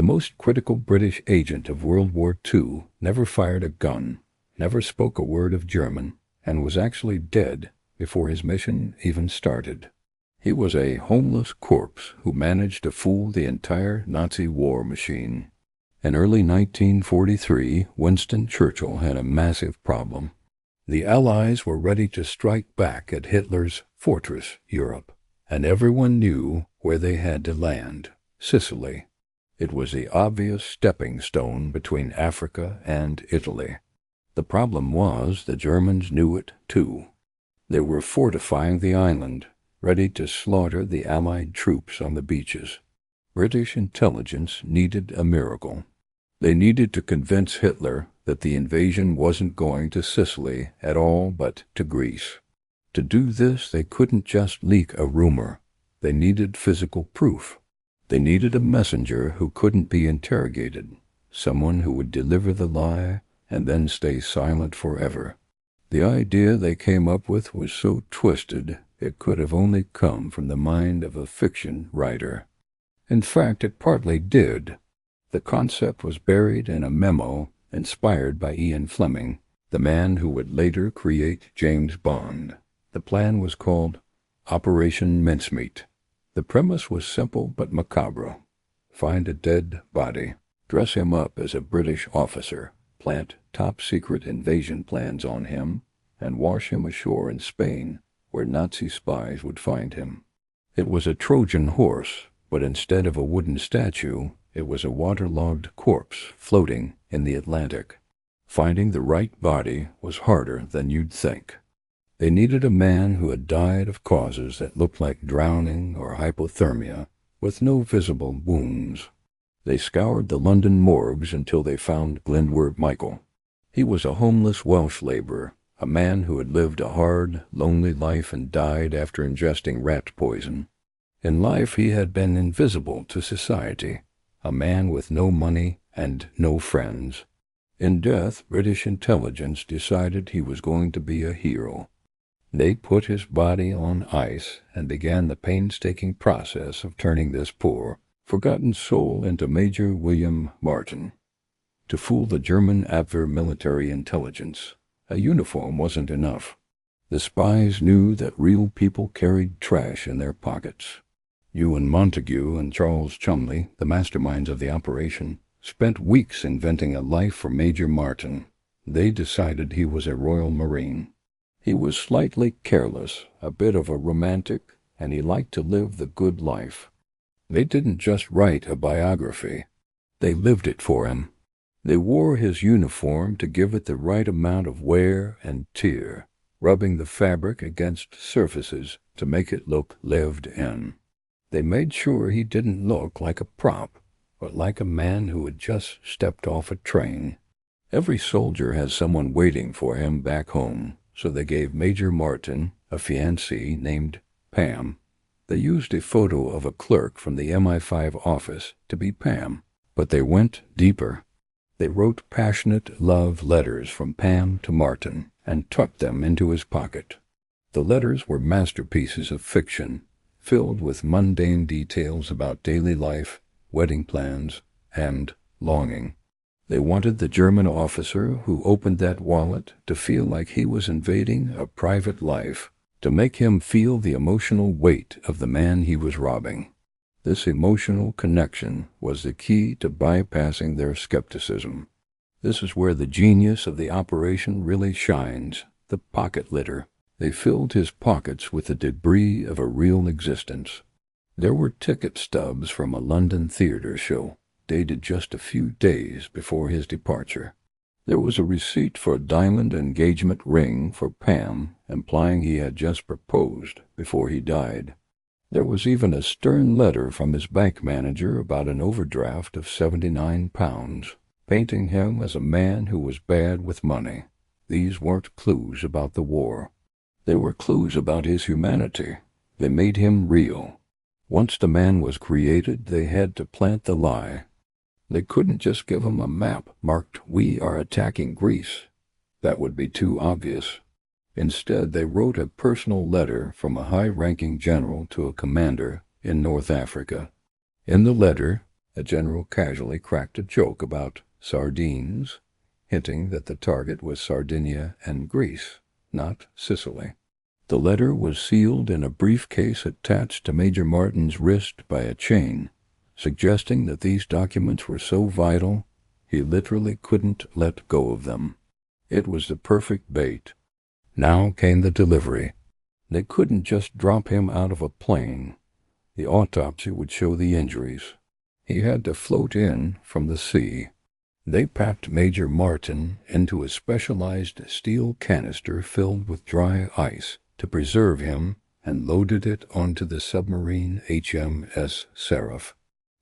The most critical British agent of World War II never fired a gun, never spoke a word of German, and was actually dead before his mission even started. He was a homeless corpse who managed to fool the entire Nazi war machine. In early 1943, Winston Churchill had a massive problem. The Allies were ready to strike back at Hitler's fortress, Europe, and everyone knew where they had to land: Sicily. It was the obvious stepping stone between Africa and Italy. The problem was the Germans knew it too. They were fortifying the island, ready to slaughter the Allied troops on the beaches. British intelligence needed a miracle. They needed to convince Hitler that the invasion wasn't going to Sicily at all but to Greece. To do this, they couldn't just leak a rumor. They needed physical proof. They needed a messenger who couldn't be interrogated, someone who would deliver the lie and then stay silent forever. The idea they came up with was so twisted it could have only come from the mind of a fiction writer. In fact, it partly did. The concept was buried in a memo inspired by Ian Fleming, the man who would later create James Bond. The plan was called Operation Mincemeat. The premise was simple but macabre. Find a dead body, dress him up as a British officer, plant top-secret invasion plans on him, and wash him ashore in Spain, where Nazi spies would find him. It was a Trojan horse, but instead of a wooden statue, it was a waterlogged corpse floating in the Atlantic. Finding the right body was harder than you'd think. They needed a man who had died of causes that looked like drowning or hypothermia, with no visible wounds. They scoured the London morgues until they found Glyndwr Michael. He was a homeless Welsh laborer, a man who had lived a hard, lonely life and died after ingesting rat poison. In life he had been invisible to society, a man with no money and no friends. In death, British intelligence decided he was going to be a hero. They put his body on ice and began the painstaking process of turning this poor, forgotten soul into Major William Martin. To fool the German Abwehr military intelligence, a uniform wasn't enough. The spies knew that real people carried trash in their pockets. Ewan Montague and Charles Chumley, the masterminds of the operation, spent weeks inventing a life for Major Martin. They decided he was a Royal Marine. He was slightly careless, a bit of a romantic, and he liked to live the good life. They didn't just write a biography. They lived it for him. They wore his uniform to give it the right amount of wear and tear, rubbing the fabric against surfaces to make it look lived in. They made sure he didn't look like a prop, but like a man who had just stepped off a train. Every soldier has someone waiting for him back home, so they gave Major Martin a fiancée named Pam. They used a photo of a clerk from the MI5 office to be Pam, but they went deeper. They wrote passionate love letters from Pam to Martin and tucked them into his pocket. The letters were masterpieces of fiction, filled with mundane details about daily life, wedding plans, and longing. They wanted the German officer who opened that wallet to feel like he was invading a private life, to make him feel the emotional weight of the man he was robbing. This emotional connection was the key to bypassing their skepticism. This is where the genius of the operation really shines, the pocket litter. They filled his pockets with the debris of a real existence. There were ticket stubs from a London theater show, dated just a few days before his departure. There was a receipt for a diamond engagement ring for Pam, implying he had just proposed before he died. There was even a stern letter from his bank manager about an overdraft of £79, painting him as a man who was bad with money. These weren't clues about the war. They were clues about his humanity. They made him real. Once the man was created, they had to plant the lie. They couldn't just give him a map marked, "We are attacking Greece." That would be too obvious. Instead, they wrote a personal letter from a high-ranking general to a commander in North Africa. In the letter, A general casually cracked a joke about sardines, hinting that the target was Sardinia and Greece, not Sicily. The letter was sealed in a briefcase attached to Major Martin's wrist by a chain, suggesting that these documents were so vital he literally couldn't let go of them. It was the perfect bait. Now came the delivery. They couldn't just drop him out of a plane. The autopsy would show the injuries. He had to float in from the sea. They packed Major Martin into a specialized steel canister filled with dry ice to preserve him and loaded it onto the submarine HMS Seraph.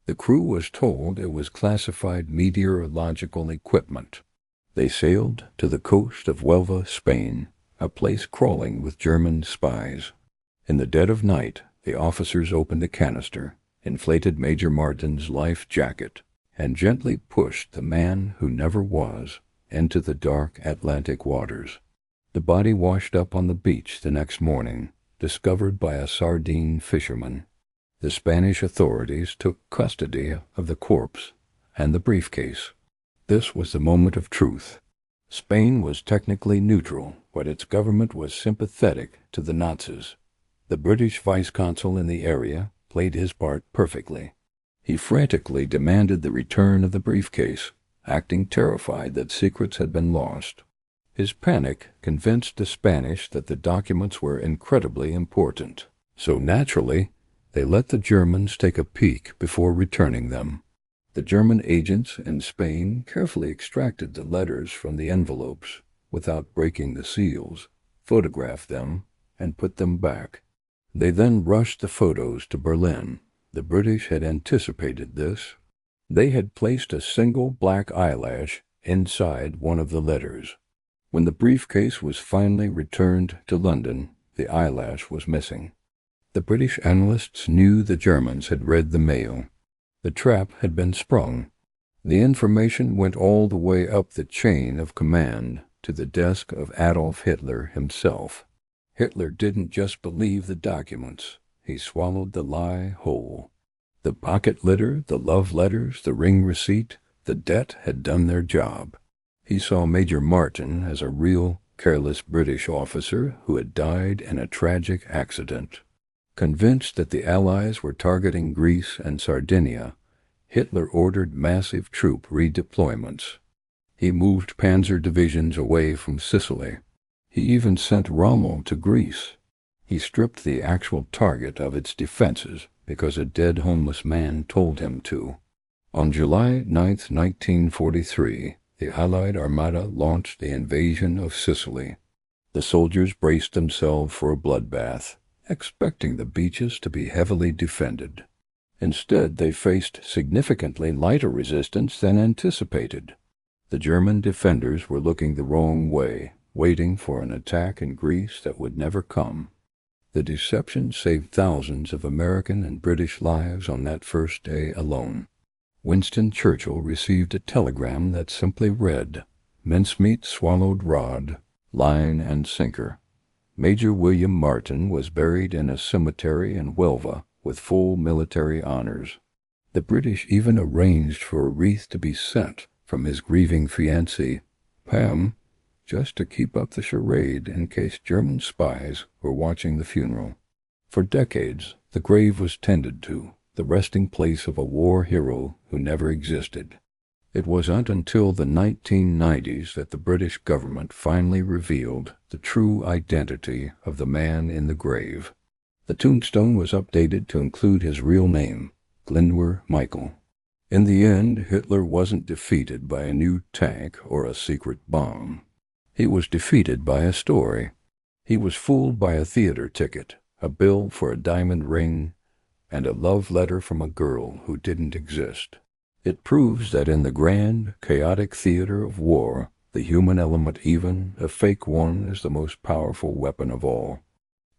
The crew was told it was classified meteorological equipment. They sailed to the coast of Huelva, Spain, a place crawling with German spies. In the dead of night, the officers opened the canister, inflated Major Martin's life jacket, and gently pushed the man who never was into the dark Atlantic waters. The body washed up on the beach the next morning, discovered by a sardine fisherman. The Spanish authorities took custody of the corpse and the briefcase. This was the moment of truth. Spain was technically neutral, but its government was sympathetic to the Nazis. The British vice-consul in the area played his part perfectly. He frantically demanded the return of the briefcase, acting terrified that secrets had been lost. His panic convinced the Spanish that the documents were incredibly important, so naturally, they let the Germans take a peek before returning them. The German agents in Spain carefully extracted the letters from the envelopes without breaking the seals, photographed them, and put them back. They then rushed the photos to Berlin. The British had anticipated this. They had placed a single black eyelash inside one of the letters. When the briefcase was finally returned to London, the eyelash was missing. The British analysts knew the Germans had read the mail. The trap had been sprung. The information went all the way up the chain of command to the desk of Adolf Hitler himself. Hitler didn't just believe the documents. He swallowed the lie whole. The pocket litter, the love letters, the ring receipt, the debt had done their job. He saw Major Martin as a real, careless British officer who had died in a tragic accident. Convinced that the Allies were targeting Greece and Sardinia, Hitler ordered massive troop redeployments. He moved panzer divisions away from Sicily. He even sent Rommel to Greece. He stripped the actual target of its defenses because a dead homeless man told him to. On July 9, 1943, the Allied Armada launched the invasion of Sicily. The soldiers braced themselves for a bloodbath, expecting the beaches to be heavily defended. Instead, they faced significantly lighter resistance than anticipated. The German defenders were looking the wrong way, waiting for an attack in Greece that would never come. The deception saved thousands of American and British lives on that first day alone. Winston Churchill received a telegram that simply read, "Mincemeat swallowed rod, line and sinker." Major William Martin was buried in a cemetery in Huelva with full military honors. The British even arranged for a wreath to be sent from his grieving fiancée, Pam, just to keep up the charade in case German spies were watching the funeral. For decades, the grave was tended to, the resting place of a war hero who never existed. It wasn't until the 1990s that the British government finally revealed the true identity of the man in the grave. The tombstone was updated to include his real name, Glyndwr Michael. In the end, Hitler wasn't defeated by a new tank or a secret bomb. He was defeated by a story. He was fooled by a theater ticket, a bill for a diamond ring, and a love letter from a girl who didn't exist. It proves that in the grand, chaotic theater of war, the human element, even a fake one, is the most powerful weapon of all.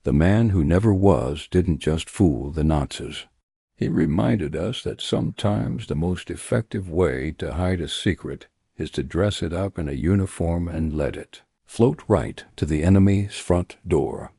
The man who never was didn't just fool the Nazis. He reminded us that sometimes the most effective way to hide a secret is to dress it up in a uniform and let it float right to the enemy's front door.